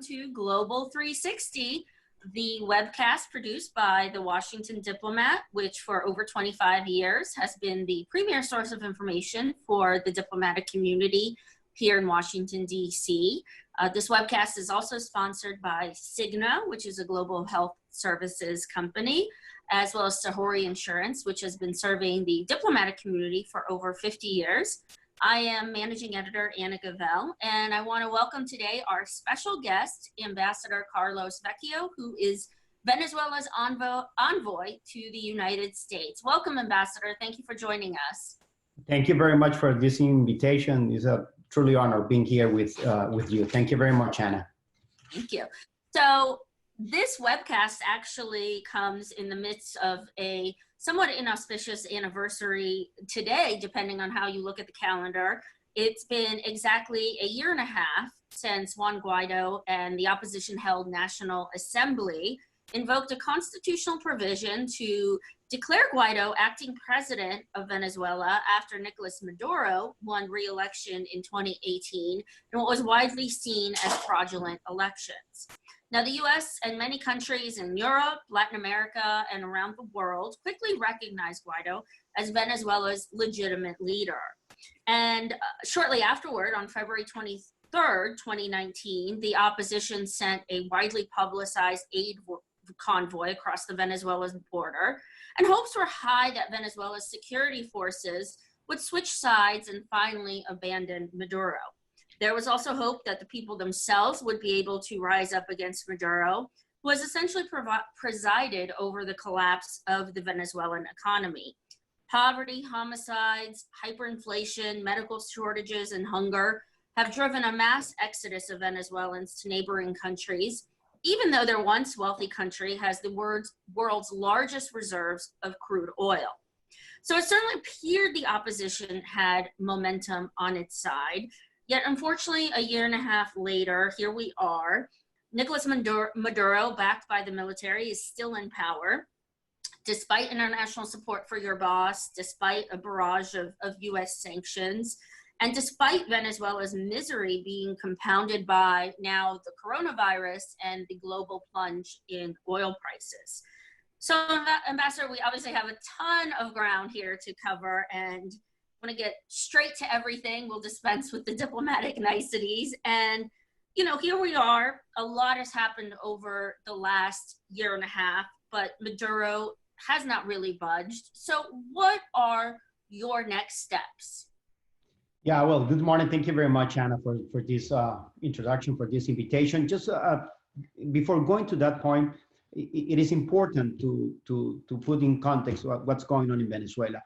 to Global 360, the webcast produced by the Washington Diplomat, which for over 25 years has been the premier source of information for the diplomatic community here in Washington, D.C. This webcast is also sponsored by Cigna, which is a global health services company, as well as Sahori Insurance, which has been serving the diplomatic community for over 50 years. I am Managing Editor Anna Gavel, and I want to welcome today our special guest, Ambassador Carlos Vecchio, who is Venezuela's envoy to the United States. Welcome, Ambassador. Thank you for joining us. Thank you very much for this invitation. It's a truly honor being here with you. Thank you very much, Anna. Thank you. So this webcast actually comes in the midst of a somewhat inauspicious anniversary today, depending on how you look at the calendar. It's been exactly a year and a half since Juan Guaidó and the opposition-held National Assembly invoked a constitutional provision to declare Guaidó acting president of Venezuela after Nicolás Maduro won re-election in 2018 in what was widely seen as fraudulent elections. Now, the US and many countries in Europe, Latin America, and around the world quickly recognized Guaidó as Venezuela's legitimate leader. And shortly afterward, on February 23rd, 2019, the opposition sent a widely publicized aid convoy across the Venezuela's border, and hopes were high that Venezuela's security forces would switch sides and finally abandon Maduro. There was also hope that the people themselves would be able to rise up against Maduro, who has essentially presided over the collapse of the Venezuelan economy. Poverty, homicides, hyperinflation, medical shortages, and hunger have driven a mass exodus of Venezuelans to neighboring countries, even though their once wealthy country has the world's largest reserves of crude oil. So it certainly appeared the opposition had momentum on its side. Yet, unfortunately, a year and a half later, here we are. Nicolás Maduro, backed by the military, is still in power, despite international support for your boss, despite a barrage of US sanctions, and despite Venezuela's misery being compounded by now the coronavirus and the global plunge in oil prices. So, Ambassador, we obviously have a ton of ground here to cover, and want to get straight to everything. We'll dispense with the diplomatic niceties. And, you know, here we are. A lot has happened over the last year and a half, but Maduro has not really budged. So what are your next steps? Yeah, well, good morning. Thank you very much, Anna, for this introduction, for this invitation. Just before going to that point, it is important to put in context what's going on in Venezuela.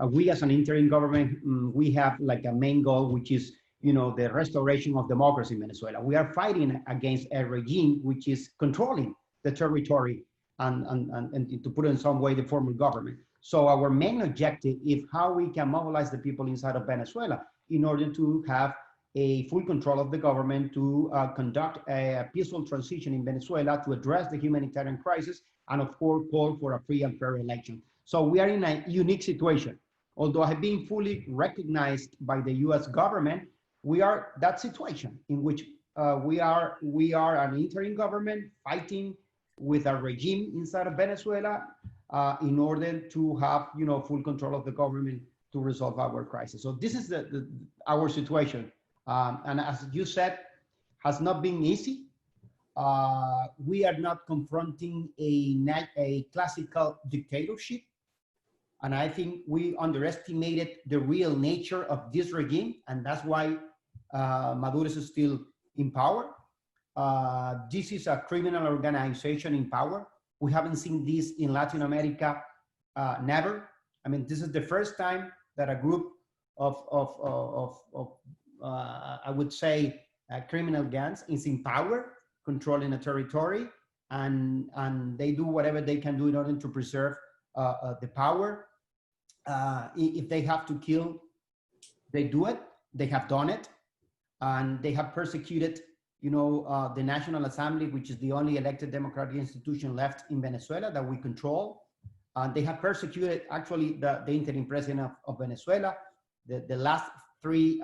We as an interim government, we have like a main goal, which is, you know, the restoration of democracy in Venezuela. We are fighting against a regime which is controlling the territory and to put it in some way, the former government. So our main objective is how we can mobilize the people inside of Venezuela in order to have a full control of the government, to conduct a peaceful transition in Venezuela, to address the humanitarian crisis, and of course, call for a free and fair election. So we are in a unique situation. Although have been fully recognized by the US government, we are that situation in which we are an interim government fighting with a regime inside of Venezuela in order to have, you know, full control of the government to resolve our crisis. So this is our situation. And as you said, has not been easy. We are not confronting a classical dictatorship. And I think we underestimated the real nature of this regime. And that's why Maduro is still in power. This is a criminal organization in power. We haven't seen this in Latin America, never. I mean, this is the first time that a group of I would say, criminal gangs is in power, controlling a territory, and they do whatever they can do in order to preserve the power. If they have to kill, they do it. They have done it, and they have persecuted, you know, the National Assembly, which is the only elected democratic institution left in Venezuela that we control. They have persecuted actually the interim president of Venezuela. The last three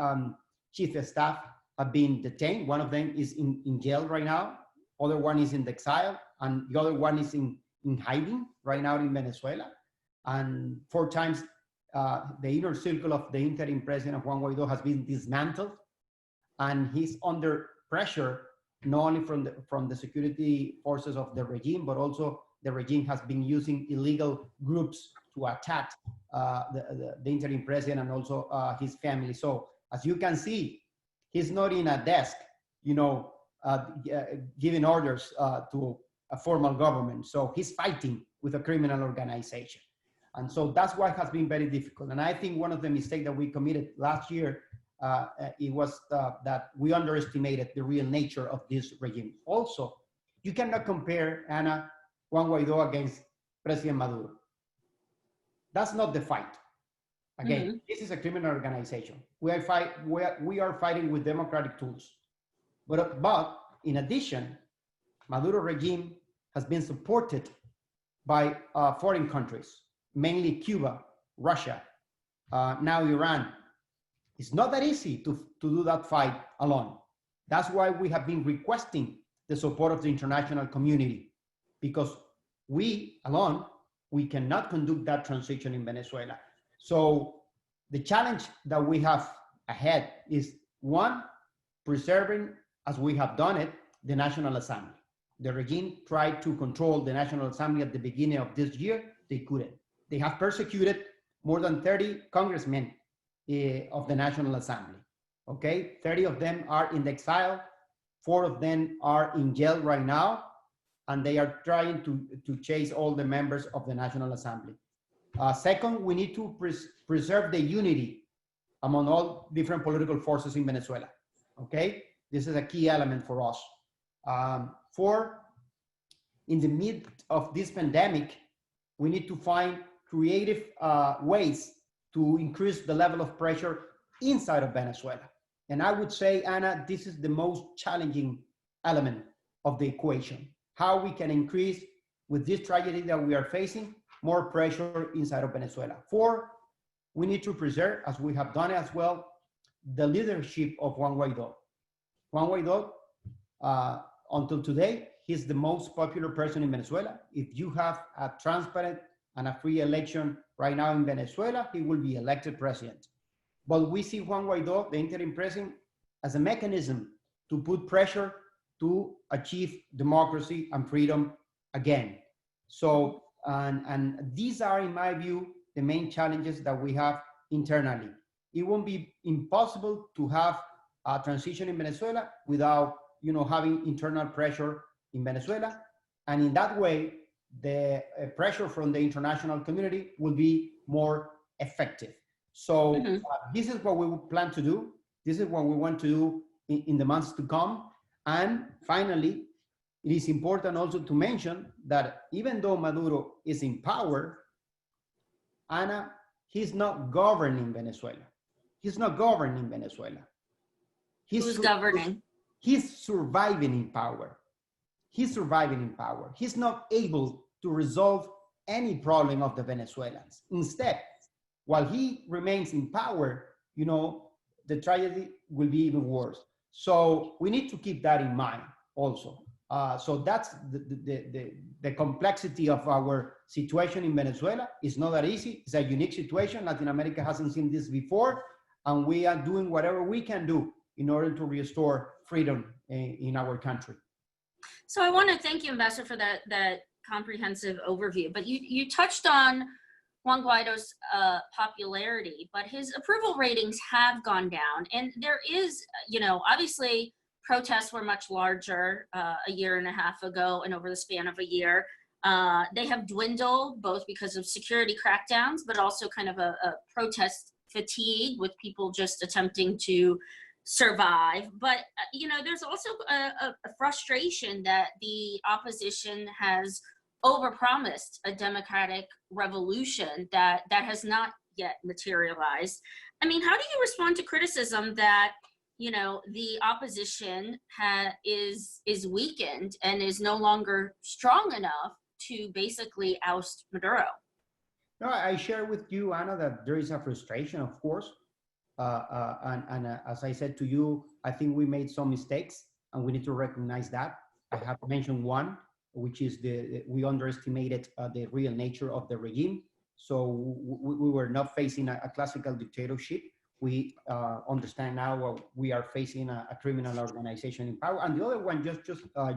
chief of staff have been detained. One of them is in jail right now. Other one is in exile, and the other one is in hiding right now in Venezuela. And 4 times the inner circle of the interim president Juan Guaidó has been dismantled, and he's under pressure not only from the security forces of the regime, but also the regime has been using illegal groups to attack the interim president and also his family. So as you can see, he's not in a desk, giving orders to a formal government. So he's fighting with a criminal organization. And so that's why it has been very difficult. And I think one of the mistakes that we committed last year, it was that we underestimated the real nature of this regime. Also, you cannot compare, Ana, Juan Guaidó against President Maduro. That's not the fight. Again, this is a criminal organization. We are fighting with democratic tools. But in addition, Maduro regime has been supported by foreign countries, mainly Cuba, Russia, now Iran. It's not that easy to do that fight alone. That's why we have been requesting the support of the international community, because we alone, we cannot conduct that transition in Venezuela. So the challenge that we have ahead is, one, preserving, as we have done it, the National Assembly. The regime tried to control the National Assembly at the beginning of this year. They couldn't. They have persecuted more than 30 congressmen of the National Assembly. Okay, 30 of them are in exile, 4 of them are in jail right now, and they are trying to chase all the members of the National Assembly. Second, we need to preserve the unity among all different political forces in Venezuela. Okay, this is a key element for us. 4, in the midst of this pandemic, we need to find creative ways to increase the level of pressure inside of Venezuela. And I would say, Ana, this is the most challenging element of the equation. How we can increase, with this tragedy that we are facing, more pressure inside of Venezuela. 4, we need to preserve, as we have done as well, the leadership of Juan Guaidó. Juan Guaidó, until today, he's the most popular person in Venezuela. If you have a transparent and a free election right now in Venezuela, he will be elected president. But we see Juan Guaidó, the interim president, as a mechanism to put pressure to achieve democracy and freedom again. So, and these are, in my view, the main challenges that we have internally. It won't be impossible to have a transition in Venezuela without, having internal pressure in Venezuela. And in that way, the pressure from the international community will be more effective. So this is what we plan to do. This is what we want to do in the months to come. And finally, it is important also to mention that even though Maduro is in power, Ana, he's not governing Venezuela. He's not governing Venezuela. Who's governing? He's surviving in power. He's surviving in power. He's not able to resolve any problem of the Venezuelans. Instead, while he remains in power, the tragedy will be even worse. So we need to keep that in mind also. So that's the complexity of our situation in Venezuela. It's not that easy. It's a unique situation. Latin America hasn't seen this before, and we are doing whatever we can do in order to restore freedom in our country. So I want to thank you, Ambassador, for that comprehensive overview. But you touched on Juan Guaido's popularity, but his approval ratings have gone down. And there is, obviously protests were much larger a year and a half ago and over the span of a year. They have dwindled both because of security crackdowns, but also kind of a protest fatigue with people just attempting to survive. But, there's also a frustration that the opposition has overpromised a democratic revolution that has not yet materialized. I mean, how do you respond to criticism that, the opposition is weakened and is no longer strong enough to basically oust Maduro? No, I share with you, Ana, that there is a frustration, of course. As I said to you, I think we made some mistakes, and we need to recognize that. I have mentioned one, which is we underestimated the real nature of the regime. So we were not facing a classical dictatorship. We understand now we are facing a criminal organization in power. And the other one,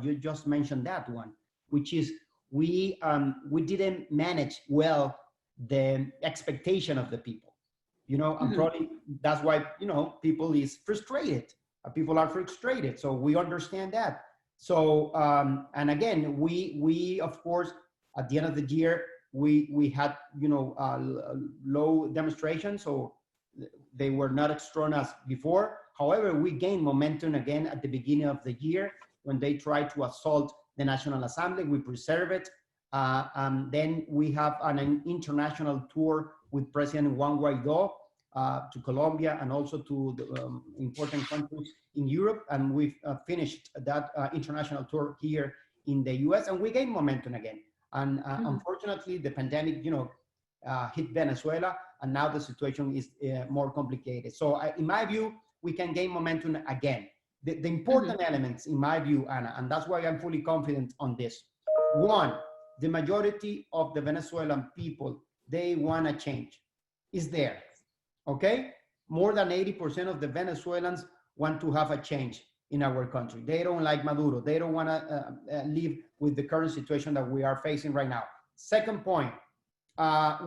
you just mentioned that one, which is we didn't manage well the expectation of the people. You know, and probably that's why, you know, people is frustrated. People are frustrated. So we understand that. So, and again, we of course, at the end of the year, we had, you know, low demonstrations, so they were not as strong as before. However, we gained momentum again at the beginning of the year when they tried to assault the National Assembly. We preserve it. Then we have an international tour with President Juan Guaidó to Colombia and also to the, important countries in Europe. And we've finished that international tour here in the US, and we gained momentum again. And unfortunately, the pandemic, you know, hit Venezuela, and now the situation is more complicated. So in my view, we can gain momentum again. The important elements, in my view, Anna, and that's why I'm fully confident on this. One, the majority of the Venezuelan people, they want a change. It's there, okay? More than 80% of the Venezuelans want to have a change in our country. They don't like Maduro. They don't want to live with the current situation that we are facing right now. Second point, we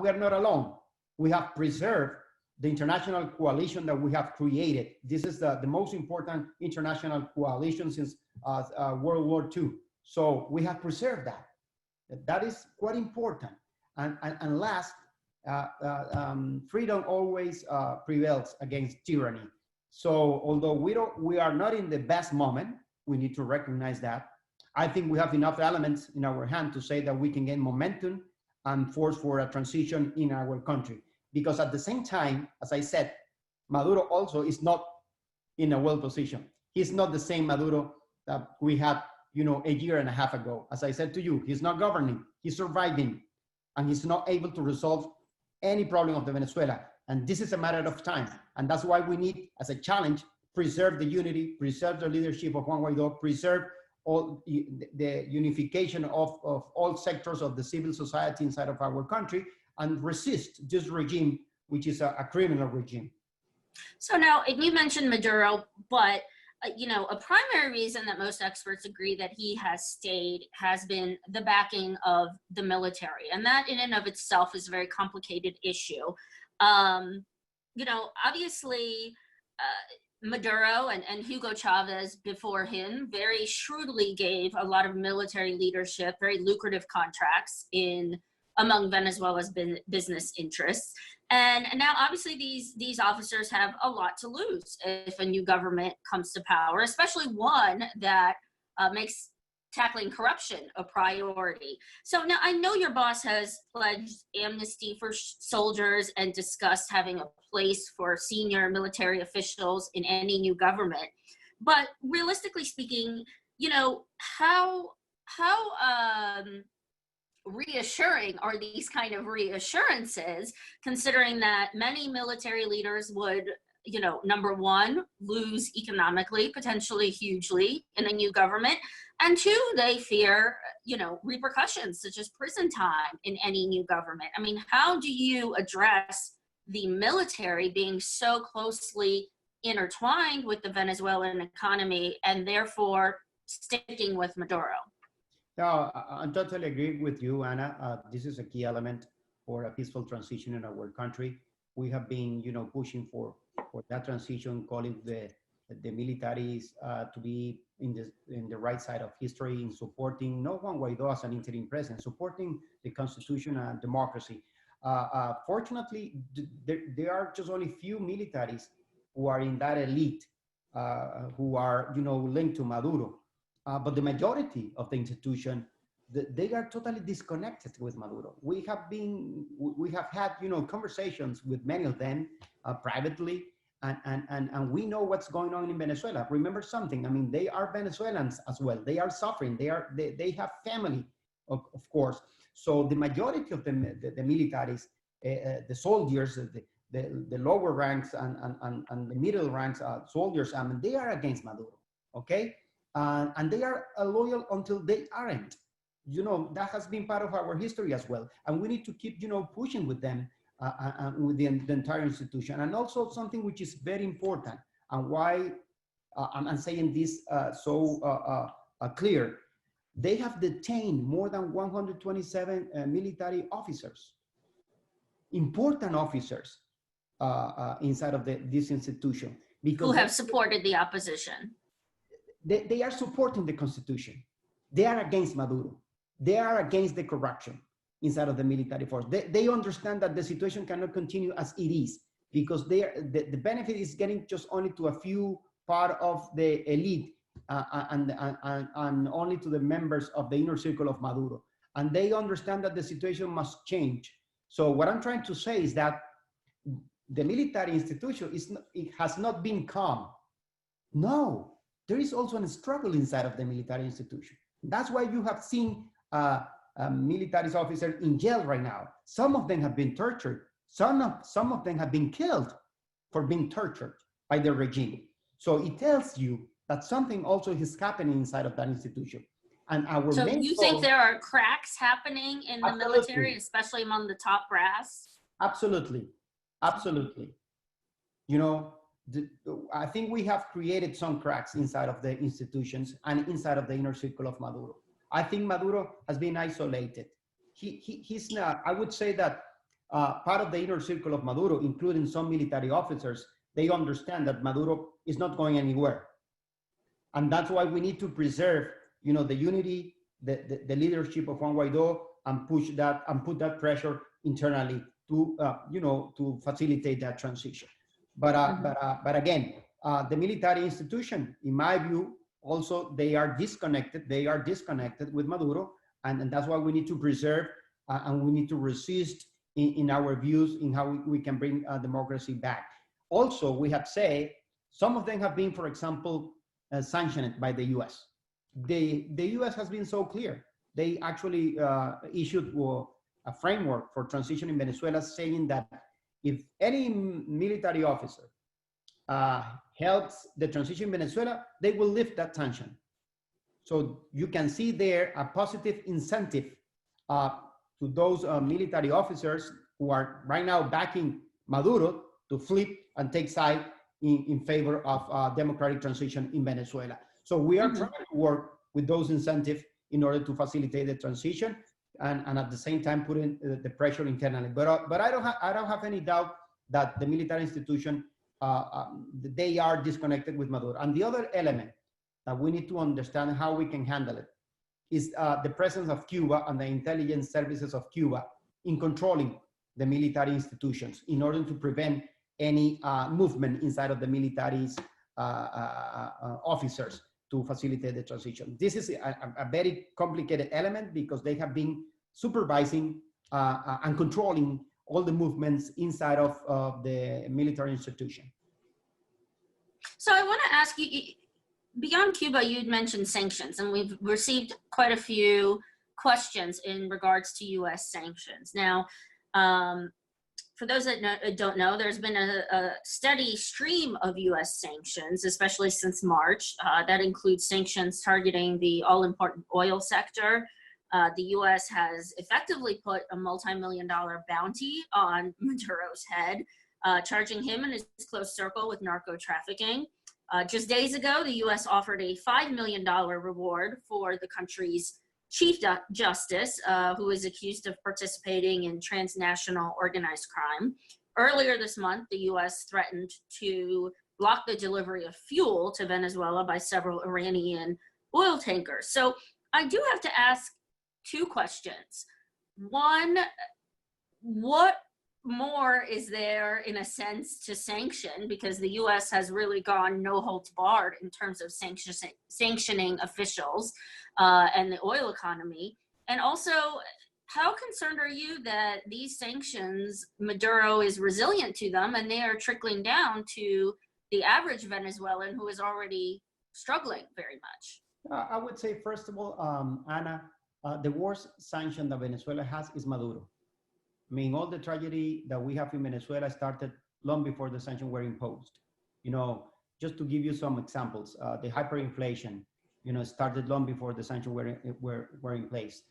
are not alone. We have preserved the international coalition that we have created. This is the most important international coalition since World War II. So we have preserved that. That is quite important. And last, freedom always prevails against tyranny. So although we are not in the best moment, we need to recognize that. I think we have enough elements in our hand to say that we can gain momentum and force for a transition in our country. Because at the same time, as I said, Maduro also is not in a well position. He's not the same Maduro that we had, you know, a year and a half ago. As I said to you, he's not governing, he's surviving, and he's not able to resolve any problem of the Venezuela. And this is a matter of time. And that's why we need, as a challenge, preserve the unity, preserve the leadership of Juan Guaidó, preserve all the unification of all sectors of the civil society inside of our country, and resist this regime, which is a criminal regime. So now, you mentioned Maduro, but you know, a primary reason that most experts agree that he has stayed has been the backing of the military. And that in and of itself is a very complicated issue. You know, obviously, Maduro and Hugo Chavez before him very shrewdly gave a lot of military leadership, very lucrative contracts among Venezuela's business interests. And now obviously these officers have a lot to lose if a new government comes to power, especially one that makes tackling corruption a priority. So now I know your boss has pledged amnesty for soldiers and discussed having a place for senior military officials in any new government. But realistically speaking, you know, how reassuring are these kind of reassurances, considering that many military leaders would, you know, number one, lose economically, potentially hugely in a new government, and two, they fear, you know, repercussions such as prison time in any new government. I mean, how do you address the military being so closely intertwined with the Venezuelan economy and therefore sticking with Maduro? No, I totally agree with you, Anna. This is a key element for a peaceful transition in our country. We have been, you know, pushing for that transition, calling the militaries to be in the right side of history, in supporting not Juan Guaidó as an interim president, supporting the constitution and democracy. Fortunately, there are just only few militaries who are in that elite, who are, you know, linked to Maduro. But the majority of the institution, they are totally disconnected with Maduro. We have had, you know, conversations with many of them privately, and we know what's going on in Venezuela. Remember something, I mean, they are Venezuelans as well. They are suffering. They have family, of course. So the majority of the militaries, the soldiers, the lower ranks and the middle ranks soldiers, I mean, they are against Maduro, okay? And they are loyal until they aren't. You know, that has been part of our history as well. And we need to keep, you know, pushing with them, with the entire institution. And also something which is very important, and why I'm saying this so clear, they have detained more than 127 military officers, important officers inside of this institution. Because who have supported the opposition. They are supporting the constitution. They are against Maduro. They are against the corruption inside of the military force. They understand that the situation cannot continue as it is, because the benefit is getting just only to a few part of the elite and only to the members of the inner circle of Maduro. And they understand that the situation must change. So what I'm trying to say is that the military institution it has not been calm. No, there is also a struggle inside of the military institution. That's why you have seen military officers in jail right now. Some of them have been tortured. Some of them have been killed for being tortured by the regime. So it tells you that something also is happening inside of that institution. And our so main you goal, think there are cracks happening in the military, especially among the top brass? Absolutely, absolutely. You know, I think we have created some cracks inside of the institutions and inside of the inner circle of Maduro. I think Maduro has been isolated. He's not, I would say that part of the inner circle of Maduro, including some military officers, they understand that Maduro is not going anywhere. And that's why we need to preserve, you know, the unity, the leadership of Juan Guaidó, and push that and put that pressure internally to, you know, to facilitate that transition. But again, the military institution, in my view, also they are disconnected. They are disconnected with Maduro, and that's why we need to preserve and we need to resist in our views in how we can bring democracy back. Also, we have said some of them have been, for example, sanctioned by the U.S. The U.S. has been so clear. They actually issued a framework for transition in Venezuela, saying that if any military officer helps the transition in Venezuela, they will lift that sanction. So you can see there a positive incentive to those military officers who are right now backing Maduro to flip and take side in favor of democratic transition in Venezuela. So we are trying to work with those incentives in order to facilitate the transition and at the same time putting the pressure internally. But I don't have any doubt that the military institution, they are disconnected with Maduro. And the other element that we need to understand how we can handle it is the presence of Cuba and the intelligence services of Cuba in controlling the military institutions in order to prevent any movement inside of the military's officers to facilitate the transition. This is a very complicated element because they have been supervising and controlling all the movements inside of the military institution. So I want to ask you, beyond Cuba, you'd mentioned sanctions, and we've received quite a few questions in regards to U.S. sanctions. Now, for those that don't know, there's been a steady stream of U.S. sanctions, especially since March, that includes sanctions targeting the all-important oil sector. The U.S. has effectively put a multi-million-dollar bounty on Maduro's head, charging him and his close circle with narco trafficking. Just days ago, the U.S. offered a $5 million reward for the country's Chief Justice, who is accused of participating in transnational organized crime. Earlier this month, the U.S. threatened to block the delivery of fuel to Venezuela by several Iranian oil tankers. So I do have to ask two questions. One, what more is there, in a sense, to sanction? Because the U.S. has really gone no holds barred in terms of sanctioning officials and the oil economy. And also, how concerned are you that these sanctions, Maduro is resilient to them and they are trickling down to the average Venezuelan who is already struggling very much? I would say, first of all, Anna, the worst sanction that Venezuela has is Maduro. I mean, all the tragedy that we have in Venezuela started long before the sanctions were imposed. You know, just to give you some examples, the hyperinflation, you know, started long before the sanctions were in place.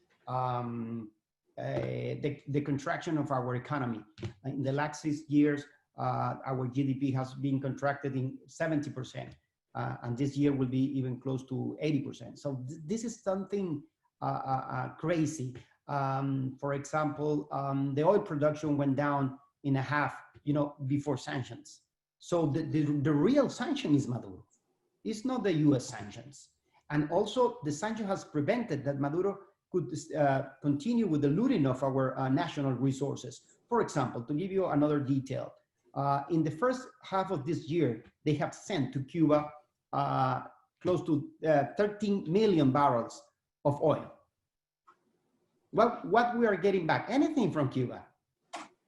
The contraction of our economy. In the last 6 years, our GDP has been contracted in 70%, and this year will be even close to 80%. So this is something crazy. For example, the oil production went down in a half, you know, before sanctions. So the real sanction is Maduro. It's not the US sanctions. And also the sanction has prevented that Maduro could continue with the looting of our national resources. For example, to give you another detail, in the first half of this year, they have sent to Cuba close to 13 million barrels of oil. What we are getting back? Anything from Cuba.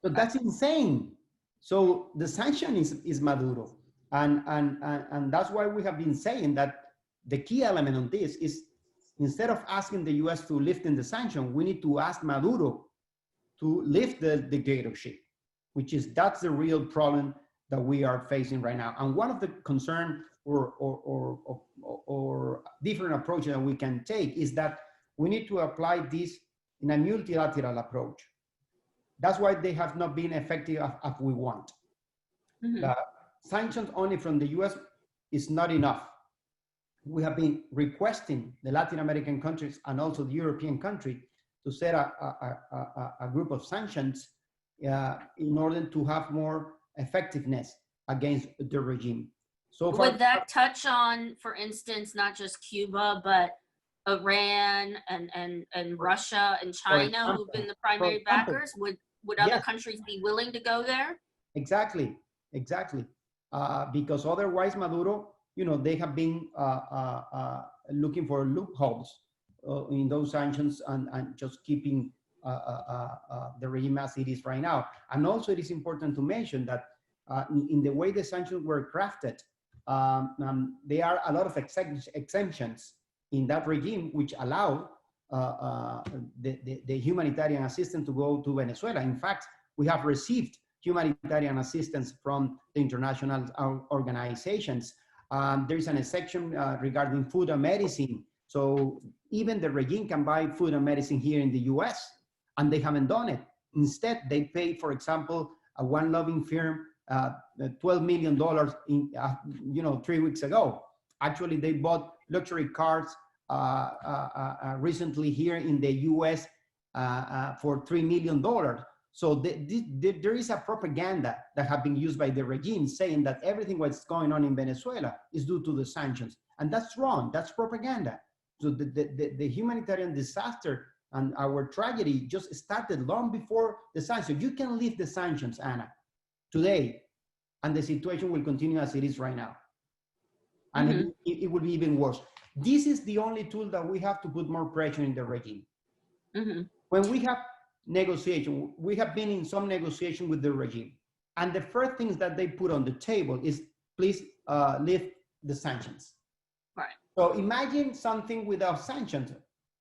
So that's insane. So the sanction is Maduro. And that's why we have been saying that the key element on this is, instead of asking the US to lift in the sanction, we need to ask Maduro to lift the dictatorship, that's the real problem that we are facing right now. And one of the concern or different approaches that we can take is that we need to apply this in a multilateral approach. That's why they have not been effective as we want. Mm-hmm. Sanctions only from the US is not enough. We have been requesting the Latin American countries and also the European country to set a group of sanctions in order to have more effectiveness against the regime. So would that touch on, for instance, not just Cuba, but Iran and Russia and China, who've been the primary backers? Would other countries be willing to go there? Exactly. Because otherwise Maduro, you know, they have been looking for loopholes in those sanctions and just keeping the regime as it is right now. And also it is important to mention that in the way the sanctions were crafted, there are a lot of exemptions in that regime which allow the humanitarian assistance to go to Venezuela. In fact, we have received humanitarian assistance from the international organizations. There is a section regarding food and medicine. So even the regime can buy food and medicine here in the US, and they haven't done it. Instead, they paid, for example, one lobbying firm $12 million in, 3 weeks ago. Actually, they bought luxury cars recently here in the US for $3 million. So there is a propaganda that have been used by the regime saying that everything what's going on in Venezuela is due to the sanctions. And that's wrong, that's propaganda. So the humanitarian disaster and our tragedy just started long before the sanctions. You can lift the sanctions, Anna, today, and the situation will continue as it is right now. And mm-hmm. it will be even worse. This is the only tool that we have to put more pressure in the regime. Mm-hmm. When we have negotiation, we have been in some negotiation with the regime. And the first things that they put on the table is, please lift the sanctions. Right. So imagine something without sanctions.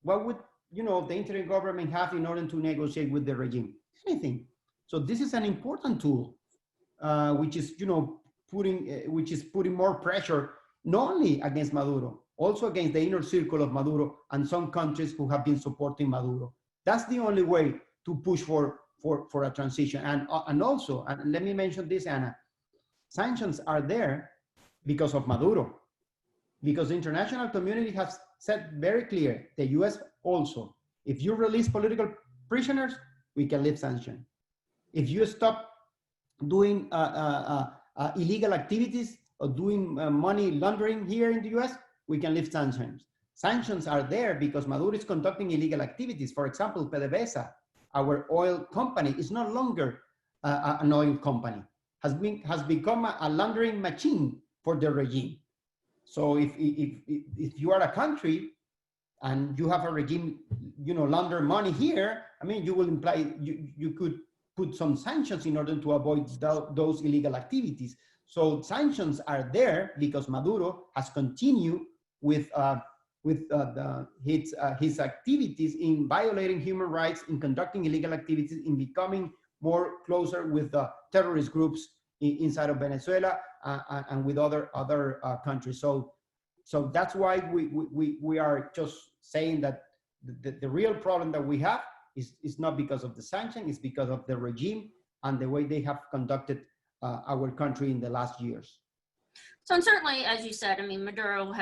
What would the interim government have in order to negotiate with the regime? Anything. So this is an important tool, which is putting more pressure not only against Maduro, also against the inner circle of Maduro and some countries who have been supporting Maduro. That's the only way to push for a transition. And also, and let me mention this, Anna, sanctions are there because of Maduro, because the international community has said very clear, the US also, if you release political prisoners, we can lift sanctions. If you stop doing illegal activities or doing money laundering here in the US, we can lift sanctions. Sanctions are there because Maduro is conducting illegal activities. For example, PDVSA, our oil company, is no longer an oil company, has become a laundering machine for the regime. So if you are a country and you have a regime, launder money here, I mean, you will imply you could put some sanctions in order to avoid those illegal activities. So sanctions are there because Maduro has continued with with his activities in violating human rights, in conducting illegal activities, in becoming more closer with terrorist groups inside of Venezuela and with other countries. So that's why we are just saying that the real problem that we have is not because of the sanction, it's because of the regime and the way they have conducted our country in the last years. So, and certainly, as you said, I mean, Maduro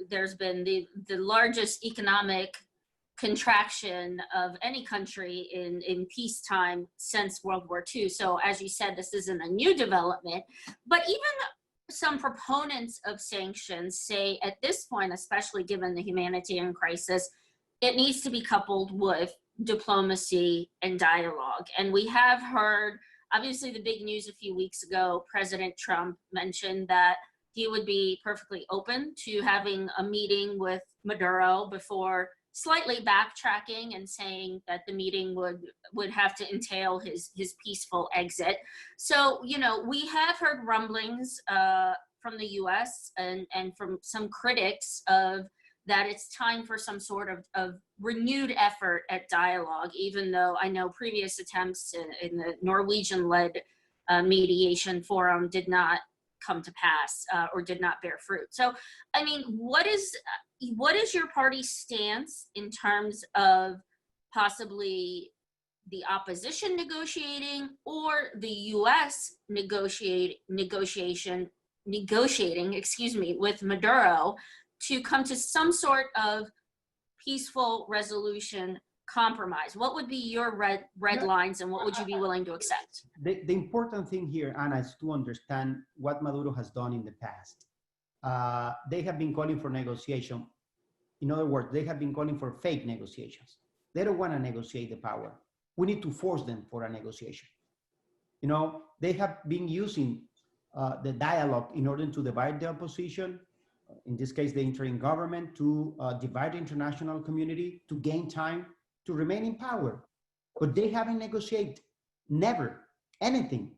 there's been the largest economic contraction of any country in peacetime since World War II. So as you said, this isn't a new development, but even some proponents of sanctions say at this point, especially given the humanitarian crisis, it needs to be coupled with diplomacy and dialogue. And we have heard, obviously the big news a few weeks ago, President Trump mentioned that he would be perfectly open to having a meeting with Maduro before slightly backtracking and saying that the meeting would have to entail his peaceful exit. So, you know, we have heard rumblings from the US and from some critics of that it's time for some sort of renewed effort at dialogue, even though I know previous attempts in the Norwegian-led mediation forum did not come to pass or did not bear fruit. So, I mean, what is your party's stance in terms of possibly the opposition negotiating or the U.S. negotiating, with Maduro to come to some sort of peaceful resolution compromise? What would be your red lines and what would you be willing to accept? The important thing here, Anna, is to understand what Maduro has done in the past. They have been calling for negotiation. In other words, they have been calling for fake negotiations. They don't want to negotiate the power. We need to force them for a negotiation. You know, they have been using the dialogue in order to divide the opposition, in this case, the interim government, to divide the international community, to gain time, to remain in power. But they haven't negotiated, never, anything.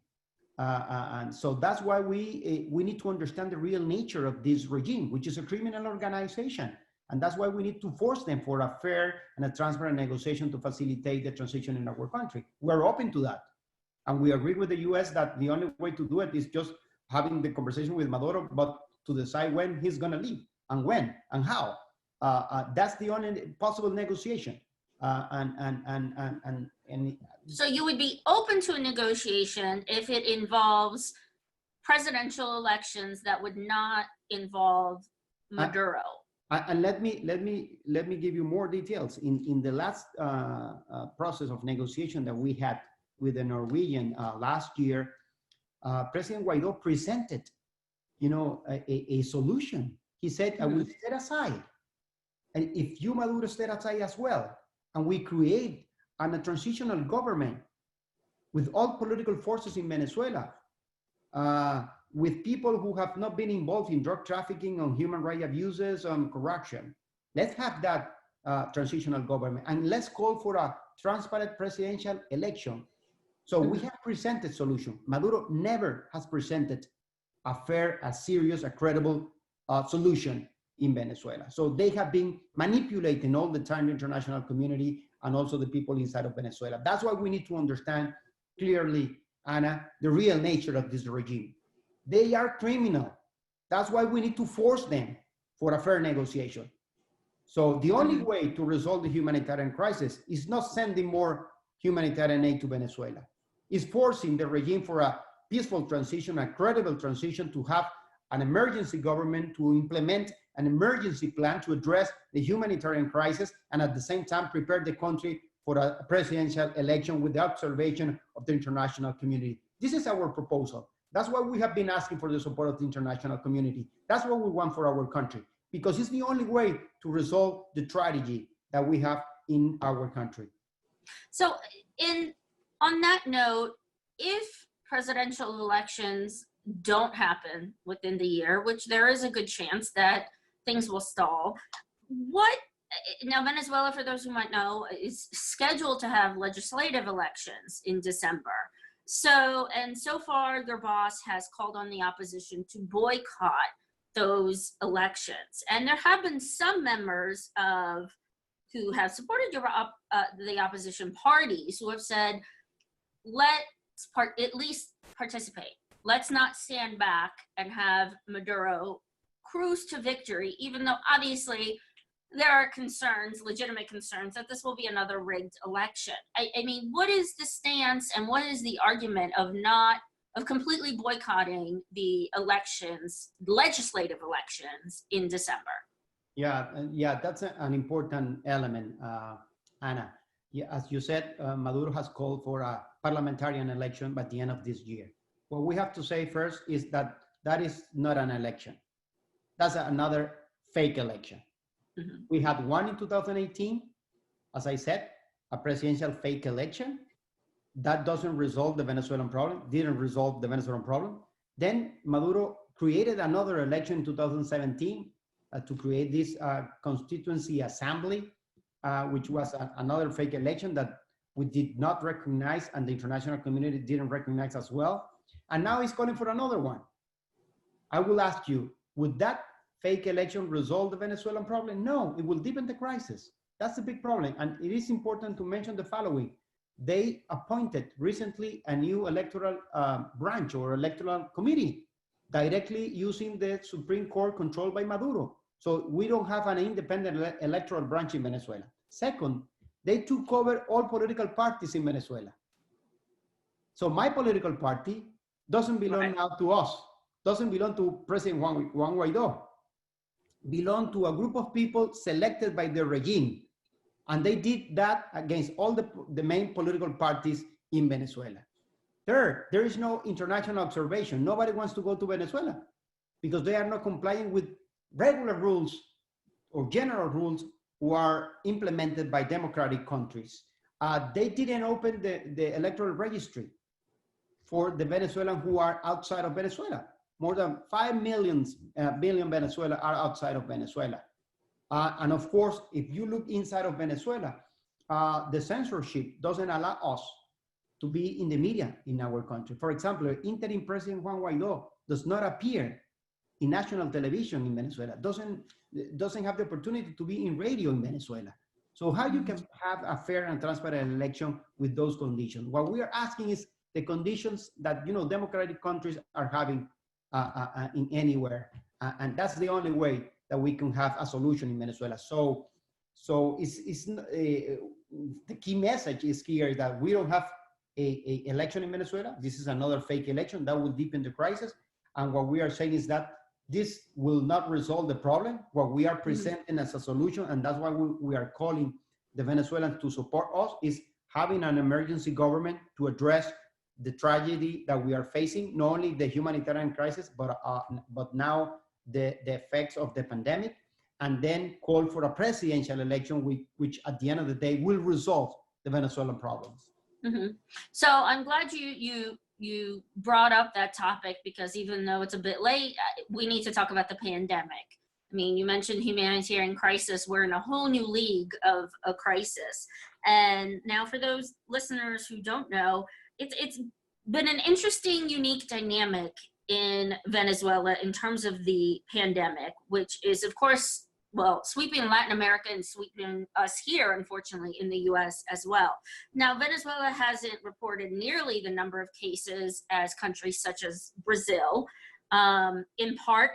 And so that's why we need to understand the real nature of this regime, which is a criminal organization. And that's why we need to force them for a fair and a transparent negotiation to facilitate the transition in our country. We're open to that. And we agree with the US that the only way to do it is just having the conversation with Maduro, but to decide when he's gonna leave and when and how. That's the only possible negotiation. So you would be open to a negotiation if it involves presidential elections that would not involve Maduro. And let me give you more details. In the last process of negotiation that we had with the Norwegian last year, President Guaidó presented, you know, a solution. He said, I will step aside, and if you, Maduro, step aside as well, and we create a transitional government with all political forces in Venezuela, with people who have not been involved in drug trafficking, on human rights abuses, on corruption. Let's have that transitional government, and let's call for a transparent presidential election. So we have presented solution. Maduro never has presented a fair, a serious, a credible solution in Venezuela. So they have been manipulating all the time the international community and also the people inside of Venezuela. That's why we need to understand clearly, Anna, the real nature of this regime. They are criminal. That's why we need to force them for a fair negotiation. So the only way to resolve the humanitarian crisis is not sending more humanitarian aid to Venezuela. It's forcing the regime for a peaceful transition, a credible transition, to have an emergency government, to implement an emergency plan to address the humanitarian crisis, and at the same time prepare the country for a presidential election with the observation of the international community. This is our proposal. That's why we have been asking for the support of the international community. That's what we want for our country, because it's the only way to resolve the tragedy that we have in our country. So on that note, if presidential elections don't happen within the year, which there is a good chance that things will stall, now Venezuela, for those who might know, is scheduled to have legislative elections in December. So far their boss has called on the opposition to boycott those elections. And there have been some members of who have supported the opposition parties who have said, let's at least participate. Let's not stand back and have Maduro cruise to victory, even though obviously there are concerns, legitimate concerns, that this will be another rigged election. I mean, what is the stance and what is the argument of completely boycotting the elections, legislative elections in December? Yeah, that's an important element, Anna. Yeah, as you said, Maduro has called for a parliamentarian election by the end of this year. What we have to say first is that that is not an election. That's another fake election. Mm-hmm. We had one in 2018, as I said, a presidential fake election. That doesn't resolve the Venezuelan problem, didn't resolve the Venezuelan problem. Then Maduro created another election in 2017 to create this constituency assembly, which was another fake election that we did not recognize and the international community didn't recognize as well. And now he's calling for another one. I will ask you, would that fake election resolve the Venezuelan problem? No, it will deepen the crisis. That's the big problem. And it is important to mention the following. They appointed recently a new electoral branch or electoral committee directly using the Supreme Court controlled by Maduro. So we don't have an independent electoral branch in Venezuela. Second, they took over all political parties in Venezuela. So my political party doesn't belong now to us, doesn't belong to President Juan Guaidó, belong to a group of people selected by the regime. And they did that against all the main political parties in Venezuela. Third, there is no international observation. Nobody wants to go to Venezuela because they are not complying with regular rules or general rules who are implemented by democratic countries. They didn't open the electoral registry for the Venezuelans who are outside of Venezuela. More than 5 billion Venezuela are outside of Venezuela. And of course, if you look inside of Venezuela, the censorship doesn't allow us to be in the media in our country. For example, interim President Juan Guaidó does not appear in national television in Venezuela, doesn't have the opportunity to be in radio in Venezuela. So how you can have a fair and transparent election with those conditions? What we are asking is the conditions that democratic countries are having in anywhere, and that's the only way that we can have a solution in Venezuela. So it's the key message is here that we don't have a election in Venezuela. This is another fake election that will deepen the crisis. And what we are saying is that this will not resolve the problem. What we are presenting as a solution, and that's why we are calling the Venezuelans to support us, is having an emergency government to address the tragedy that we are facing, not only the humanitarian crisis, but now the effects of the pandemic, and then call for a presidential election, which at the end of the day will resolve the Venezuelan problems. Mm-hmm. So I'm glad you brought up that topic, because even though it's a bit late, we need to talk about the pandemic. I mean, you mentioned humanitarian crisis. We're in a whole new league of a crisis. And now for those listeners who don't know, it's been an interesting, unique dynamic in Venezuela in terms of the pandemic, which is, of course, sweeping Latin America and sweeping us here, unfortunately, in the US as well. Now, Venezuela hasn't reported nearly the number of cases as countries such as Brazil. In part,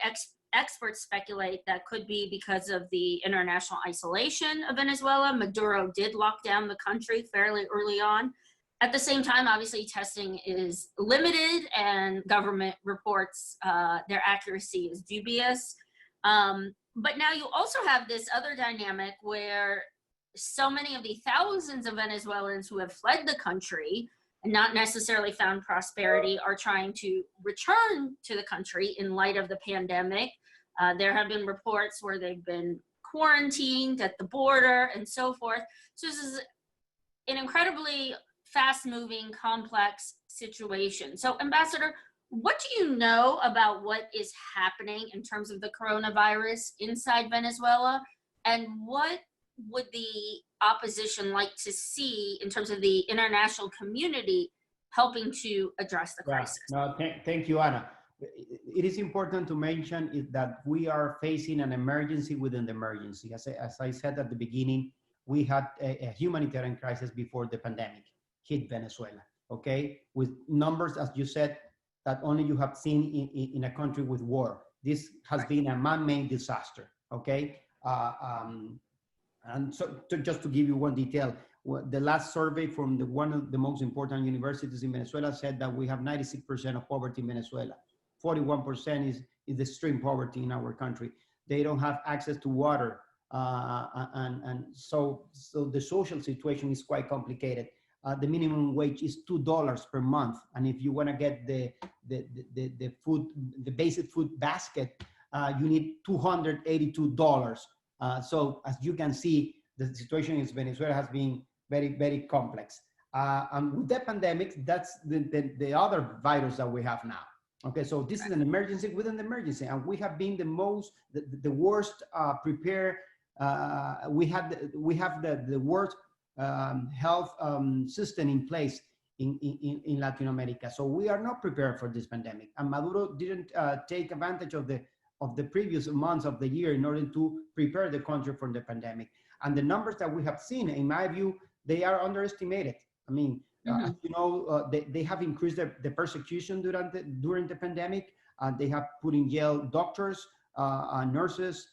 experts speculate that could be because of the international isolation of Venezuela. Maduro did lock down the country fairly early on. At the same time, obviously, testing is limited and government reports their accuracy is dubious. But now you also have this other dynamic where so many of the thousands of Venezuelans who have fled the country and not necessarily found prosperity are trying to return to the country in light of the pandemic. There have been reports where they've been quarantined at the border and so forth. So this is an incredibly fast-moving, complex situation. So, Ambassador, what do you know about what is happening in terms of the coronavirus inside Venezuela? And what would the opposition like to see in terms of the international community helping to address the crisis? No, thank you, Anna. it is important to mention is that we are facing an emergency within the emergency. As I said at the beginning, we had a humanitarian crisis before the pandemic hit Venezuela, okay? With numbers, as you said, that only you have seen in a country with war. This has been a man-made disaster, okay? And so just to give you one detail, the last survey from one of the most important universities in Venezuela said that we have 96% of poverty in Venezuela. 41% is extreme poverty in our country. They don't have access to water. And so the social situation is quite complicated. The minimum wage is $2 per month. And if you want to get the food, the basic food basket, you need $282. So as you can see, the situation in Venezuela has been very, very complex. And with the pandemic, that's the other virus that we have now. Okay, so this is an emergency within the emergency, and we have been the worst prepared. We have the worst health system in place in Latin America. So we are not prepared for this pandemic. And Maduro didn't take advantage of the previous months of the year in order to prepare the country for the pandemic. And the numbers that we have seen, in my view, they are underestimated. I mean, as you know, they have increased the persecution during the pandemic. They have put in jail doctors, nurses,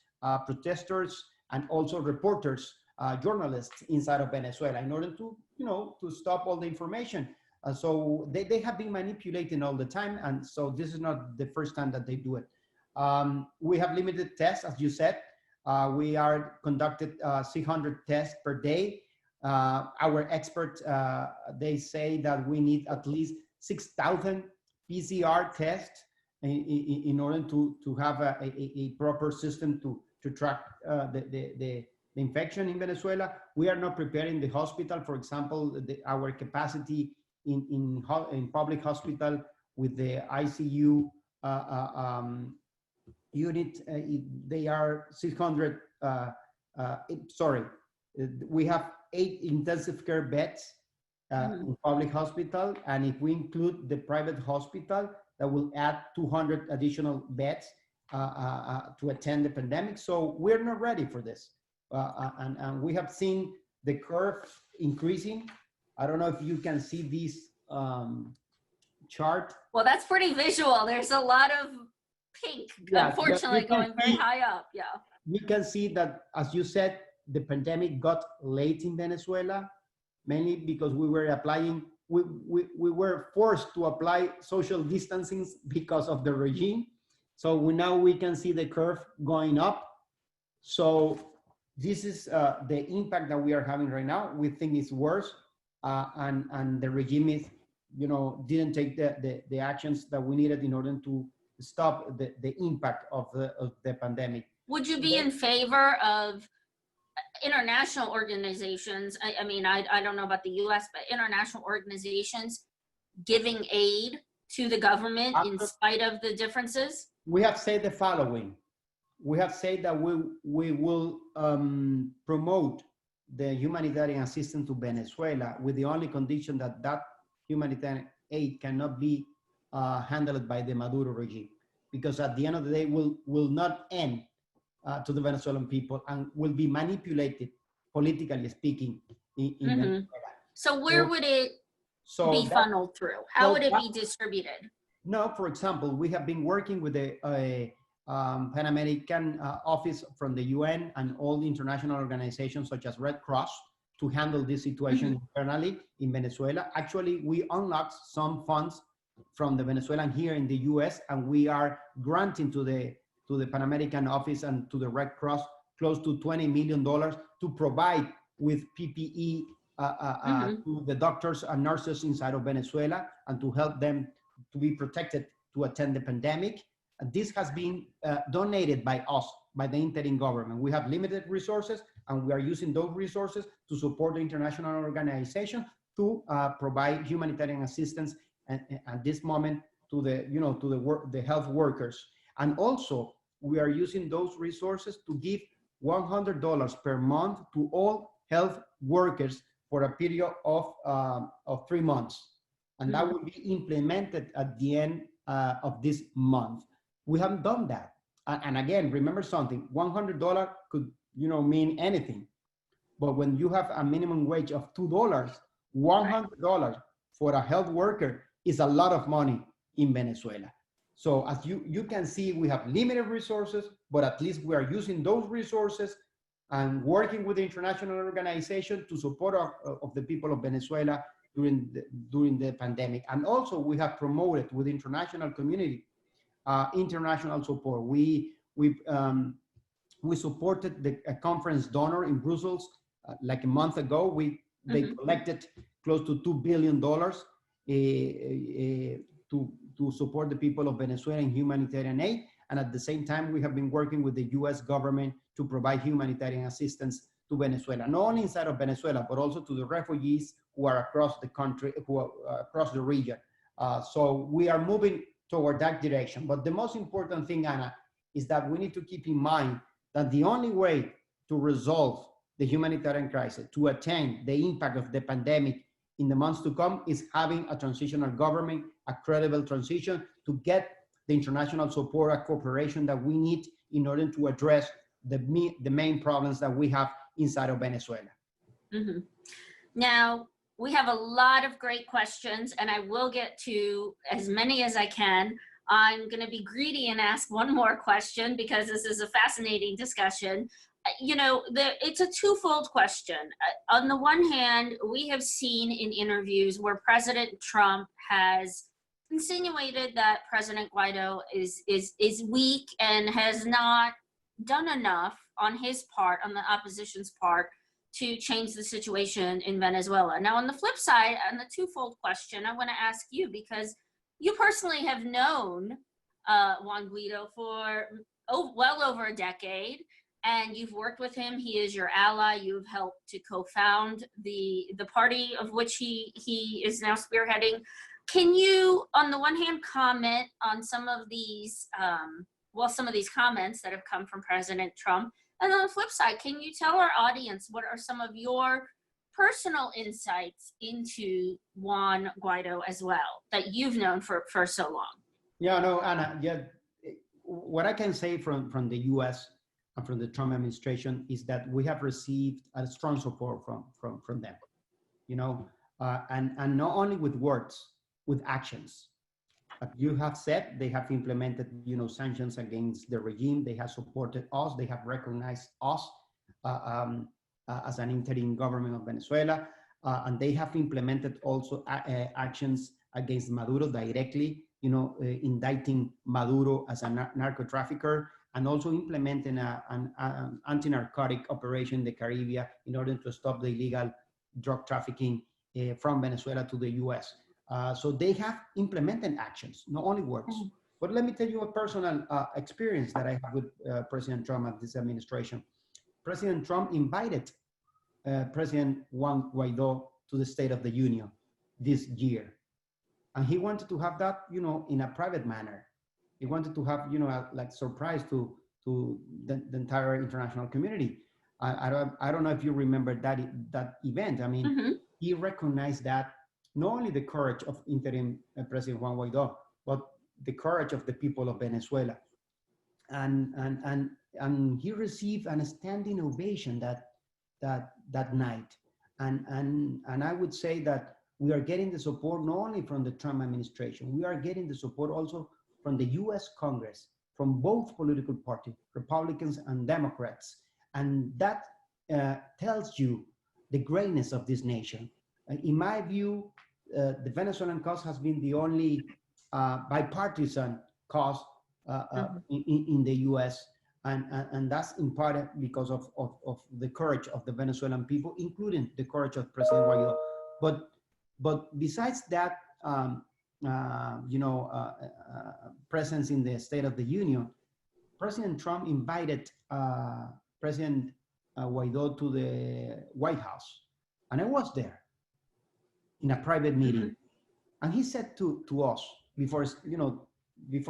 protesters, and also reporters, journalists inside of Venezuela in order to, to stop all the information. So they have been manipulating all the time. And so this is not the first time that they do it. We have limited tests, as you said. We are conducted 600 tests per day. Our experts, they say that we need at least 6,000 PCR tests in order to have a proper system to track the infection in Venezuela. We are not preparing the hospital. For example, our capacity in public hospital with the ICU unit, they are 600, we have 8 intensive care beds in public hospital. And if we include the private hospital, that will add 200 additional beds to attend the pandemic. So we're not ready for this. And we have seen the curve increasing. I don't know if you can see this chart. Well, that's pretty visual. There's a lot of pink, unfortunately, going very high up. Yeah. You can see that, as you said, the pandemic got late in Venezuela, mainly because we were applying, we were forced to apply social distancing because of the regime. So now we can see the curve going up. So this is the impact that we are having right now. We think it's worse, and the regime is, didn't take the actions that we needed in order to stop the impact of the pandemic. Would you be in favor of international organizations? I mean, I don't know about the US, but international organizations giving aid to the government in spite of the differences? We have said the following. We have said that we will promote the humanitarian assistance to Venezuela with the only condition that humanitarian aid cannot be handled by the Maduro regime, because at the end of the day will not end to the Venezuelan people and will be manipulated, politically speaking, in Venezuela. So where would it be funneled through? How would it be distributed? No, for example, we have been working with the Pan American office from the UN and all the international organizations such as Red Cross to handle this situation internally in Venezuela. Actually, we unlocked some funds from the Venezuelan here in the US, and we are granting to the Pan American office and to the Red Cross close to $20 million to provide with PPE to the doctors and nurses inside of Venezuela and to help them to be protected to attend the pandemic. And this has been donated by us, by the interim government. We have limited resources, and we are using those resources to support the international organization to provide humanitarian assistance at this moment to the health workers. And also, we are using those resources to give $100 per month to all health workers for a period of 3 months. And that will be implemented at the end of this month. We haven't done that. And again, remember something, $100 could, mean anything. But when you have a minimum wage of $2, $100 for a health worker is a lot of money in Venezuela. So as you can see, we have limited resources, but at least we are using those resources and working with the international organization to support of the people of Venezuela during the pandemic. And also we have promoted with the international community, international support. We supported a conference donor in Brussels like a month ago. They collected close to $2 billion to support the people of Venezuela in humanitarian aid. And at the same time, we have been working with the US government to provide humanitarian assistance to Venezuela, not only inside of Venezuela, but also to the refugees who are across the country, who are across the region. So we are moving toward that direction. But the most important thing, Anna, is that we need to keep in mind that the only way to resolve the humanitarian crisis, to attain the impact of the pandemic in the months to come, is having a transitional government, a credible transition, to get the international support and cooperation that we need in order to address the main problems that we have inside of Venezuela. Mm-hmm. Now, we have a lot of great questions, and I will get to as many as I can. I'm going to be greedy and ask one more question because this is a fascinating discussion. It's a twofold question. On the one hand, we have seen in interviews where President Trump has insinuated that President Guaidó is weak and has not done enough on his part, on the opposition's part, to change the situation in Venezuela. Now, on the flip side, on the twofold question, I want to ask you, because you personally have known Juan Guaidó for well over a decade, and you've worked with him. He is your ally. You've helped to co-found the party of which he is now spearheading. Can you, on the one hand, comment on some of these comments that have come from President Trump? And on the flip side, can you tell our audience what are some of your personal insights into Juan Guaidó as well, that you've known for so long? Yeah, no, Anna, what I can say from the US and from the Trump administration is that we have received a strong support from them, and not only with words, with actions. As you have said, they have implemented, sanctions against the regime. They have supported us. They have recognized us as an interim government of Venezuela, and they have implemented also actions against Maduro directly, indicting Maduro as a narco trafficker, and also implementing an anti-narcotic operation in the Caribbean in order to stop the illegal drug trafficking from Venezuela to the US. So they have implemented actions, not only words. But let me tell you a personal experience that I have with President Trump and this administration. President Trump invited President Juan Guaidó to the State of the Union this year. And he wanted to have that, in a private manner. He wanted to have, a surprise to the entire international community. I don't know if you remember that event. I mean, he recognized that not only the courage of interim President Juan Guaidó, but the courage of the people of Venezuela. And he received a standing ovation that night. And I would say that we are getting the support not only from the Trump administration, we are getting the support also from the US Congress, from both political parties, Republicans and Democrats. And that tells you the greatness of this nation. In my view, the Venezuelan cause has been the only bipartisan cause in the US. And that's in part because of the courage of the Venezuelan people, including the courage of President Guaidó. But besides that, presence in the State of the Union, President Trump invited President Guaidó to the White House. And I was there in a private meeting. And he said to us before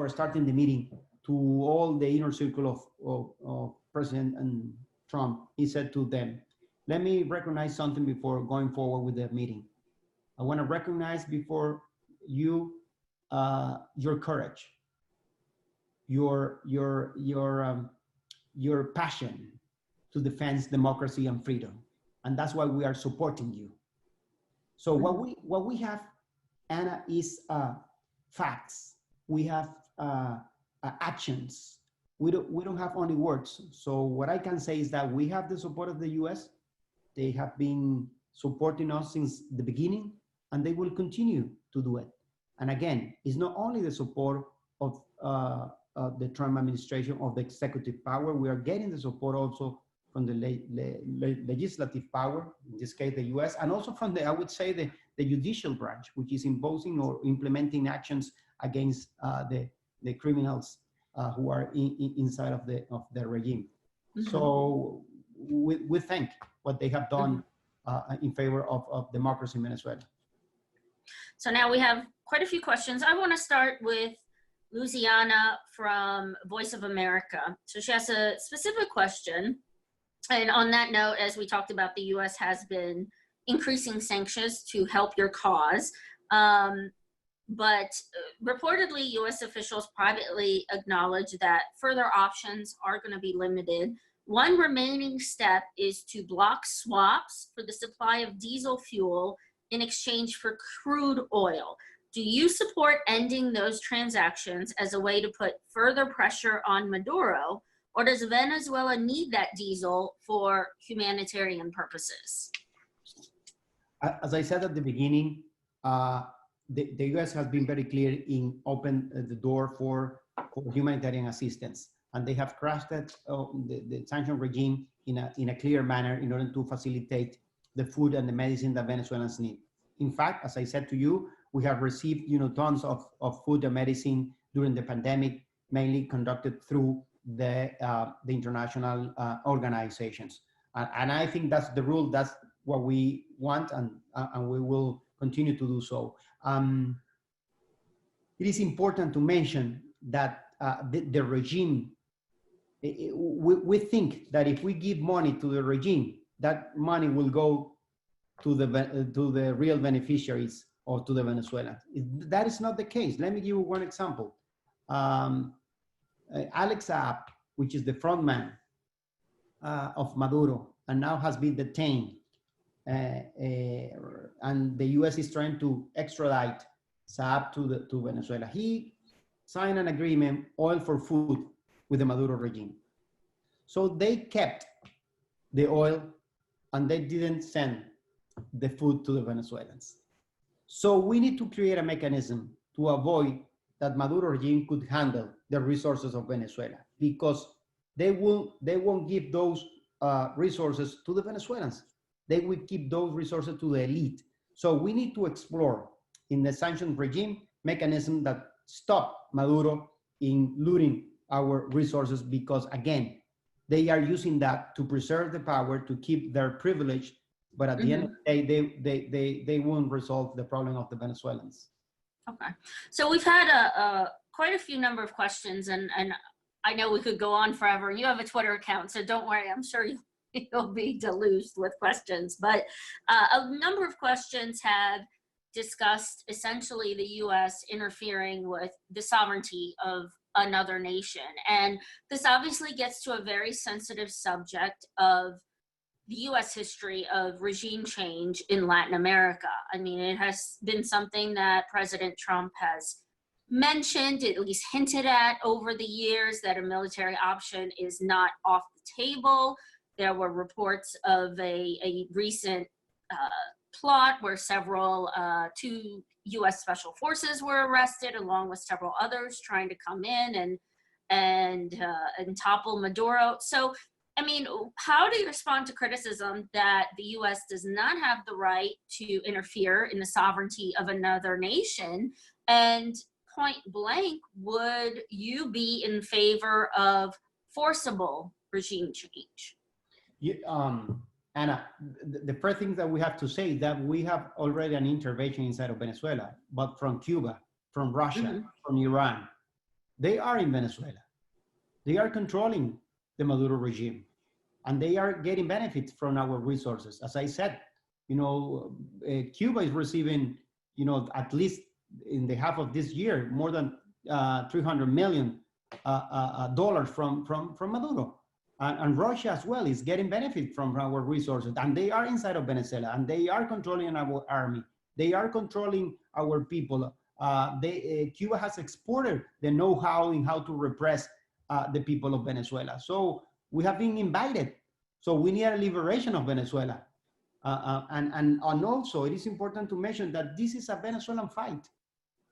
starting the meeting, to all the inner circle of President and Trump, he said to them, let me recognize something before going forward with the meeting. I want to recognize before you your courage, your passion to defend democracy and freedom, and that's why we are supporting you. So what we have, Anna, is facts. We have actions. We don't have only words. So what I can say is that we have the support of the U.S. They have been supporting us since the beginning, and they will continue to do it. And again, it's not only the support of the Trump administration, of the executive power. We are getting the support also from the legislative power, in this case the US, and also from I would say, the judicial branch, which is imposing or implementing actions against the criminals who are inside of the regime. Mm-hmm. So we thank what they have done in favor of democracy in Venezuela. So now we have quite a few questions. I want to start with Luciana from Voice of America. So she has a specific question. And on that note, as we talked about, the U.S. has been increasing sanctions to help your cause. But reportedly, U.S. officials privately acknowledge that further options are going to be limited. One remaining step is to block swaps for the supply of diesel fuel in exchange for crude oil. Do you support ending those transactions as a way to put further pressure on Maduro, or does Venezuela need that diesel for humanitarian purposes? As I said at the beginning, the U.S. has been very clear in open the door for humanitarian assistance, and they have crafted the sanction regime in a clear manner in order to facilitate the food and the medicine that Venezuelans need. In fact, as I said to you, we have received tons of food and medicine during the pandemic, mainly conducted through the international organizations. And I think that's the rule, that's what we want, and we will continue to do so. It is important to mention that the regime, we think that if we give money to the regime, that money will go to the real beneficiaries or to the Venezuelans. That is not the case. Let me give you one example. Alex Saab, which is the frontman of Maduro, and now has been detained, and the U.S. is trying to extradite Saab to Venezuela. He signed an agreement, oil for food, with the Maduro regime. So they kept the oil, and they didn't send the food to the Venezuelans. So we need to create a mechanism to avoid that Maduro regime could handle the resources of Venezuela, because they won't give those resources to the Venezuelans. They will keep those resources to the elite. So we need to explore in the sanctions regime mechanism that stop Maduro in looting our resources, because again, they are using that to preserve the power, to keep their privilege, but at the end of the day, they won't resolve the problem of the Venezuelans. Okay, so we've had quite a few number of questions, and I know we could go on forever. You have a Twitter account, so don't worry, I'm sure you'll be deluged with questions. But a number of questions have discussed essentially the U.S. interfering with the sovereignty of another nation. And this obviously gets to a very sensitive subject of the U.S. history of regime change in Latin America. I mean, it has been something that President Trump has mentioned, at least hinted at over the years, that a military option is not off the table. There were reports of a recent plot where two U.S. special forces were arrested, along with several others trying to come in and topple Maduro. So, I mean, how do you respond to criticism that the U.S. does not have the right to interfere in the sovereignty of another nation? And point blank, would you be in favor of forcible regime change? Anna, the first thing that we have to say is that we have already an intervention inside of Venezuela, but from Cuba, from Russia, from Iran. They are in Venezuela. They are controlling the Maduro regime, and they are getting benefits from our resources. As I said, Cuba is receiving, at least in the half of this year, more than $300 million from Maduro. And Russia as well is getting benefit from our resources, and they are inside of Venezuela, and they are controlling our army. They are controlling our people. Cuba has exported the know-how in how to repress the people of Venezuela. So we have been invited. So we need a liberation of Venezuela. And also, it is important to mention that this is a Venezuelan fight,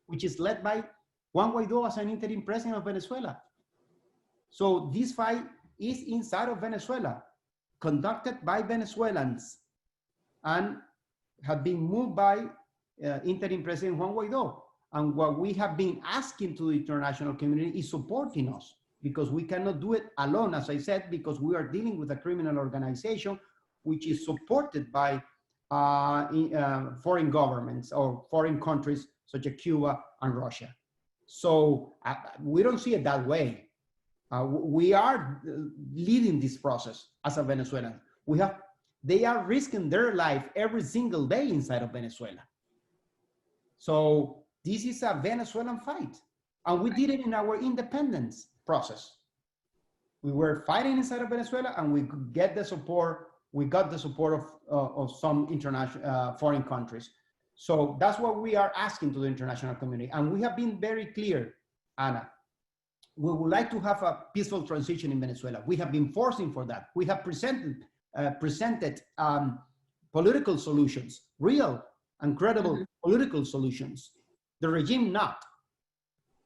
which is led by Juan Guaidó as an interim president of Venezuela. So this fight is inside of Venezuela, conducted by Venezuelans, and have been moved by interim president Juan Guaidó. And what we have been asking to the international community is supporting us, because we cannot do it alone, as I said, because we are dealing with a criminal organization which is supported by foreign governments or foreign countries such as Cuba and Russia. So we don't see it that way. We are leading this process as a Venezuelan. They are risking their life every single day inside of Venezuela. So this is a Venezuelan fight. And we did it in our independence process. We were fighting inside of Venezuela, and we could get the support. We got the support of some international foreign countries. So that's what we are asking to the international community. And we have been very clear, Anna. We would like to have a peaceful transition in Venezuela. We have been forcing for that. We have presented political solutions, real and credible political solutions. The regime not.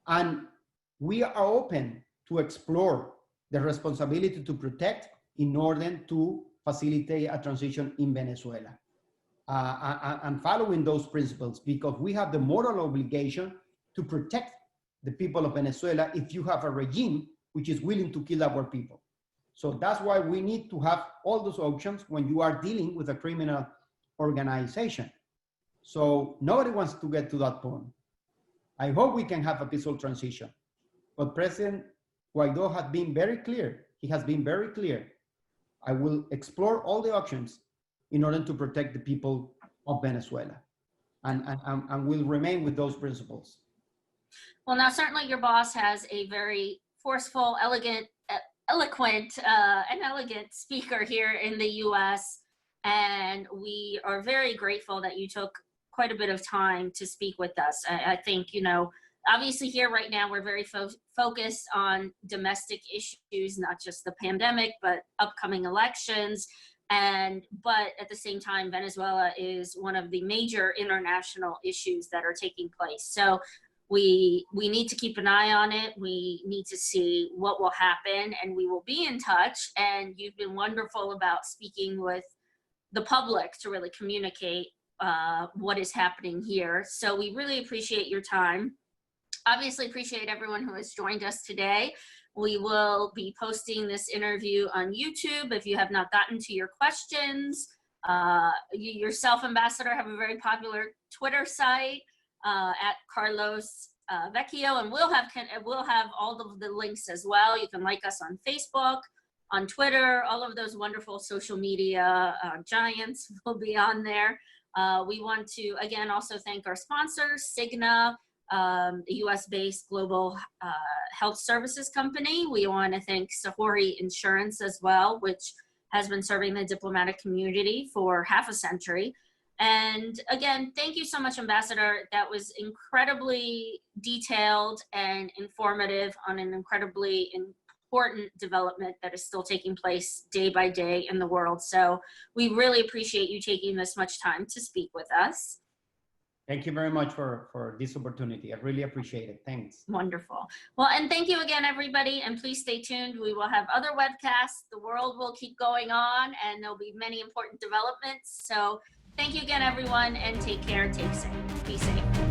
And we are open to explore the responsibility to protect in order to facilitate a transition in Venezuela. And following those principles, because we have the moral obligation to protect the people of Venezuela if you have a regime which is willing to kill our people. So that's why we need to have all those options when you are dealing with a criminal organization. So nobody wants to get to that point. I hope we can have a peaceful transition. But President Guaidó has been very clear. He has been very clear. I will explore all the options in order to protect the people of Venezuela, and will remain with those principles. Well, now certainly your boss has a very forceful, eloquent, and elegant speaker here in the U.S., and we are very grateful that you took quite a bit of time to speak with us. I think, you know, obviously here right now we're very focused on domestic issues, not just the pandemic, but upcoming elections. But at the same time, Venezuela is one of the major international issues that are taking place. So we need to keep an eye on it. We need to see what will happen, and we will be in touch. And you've been wonderful about speaking with the public to really communicate what is happening here. So we really appreciate your time. Obviously appreciate everyone who has joined us today. We will be posting this interview on YouTube. If you have not gotten to your questions, you yourself, Ambassador, have a very popular Twitter site at Carlos Vecchio, and we'll have all of the links as well. You can like us on Facebook, on Twitter, all of those wonderful social media giants will be on there. We want to, again, also thank our sponsors, Cigna, the US-based global health services company. We want to thank Sahori Insurance as well, which has been serving the diplomatic community for half a century. And again, thank you so much, Ambassador. That was incredibly detailed and informative on an incredibly important development that is still taking place day by day in the world. So we really appreciate you taking this much time to speak with us. Thank you very much for this opportunity. I really appreciate it. Thanks. Wonderful. Well, and thank you again, everybody. And please stay tuned. We will have other webcasts. The world will keep going on, and there'll be many important developments. So thank you again, everyone, and take care. Be safe.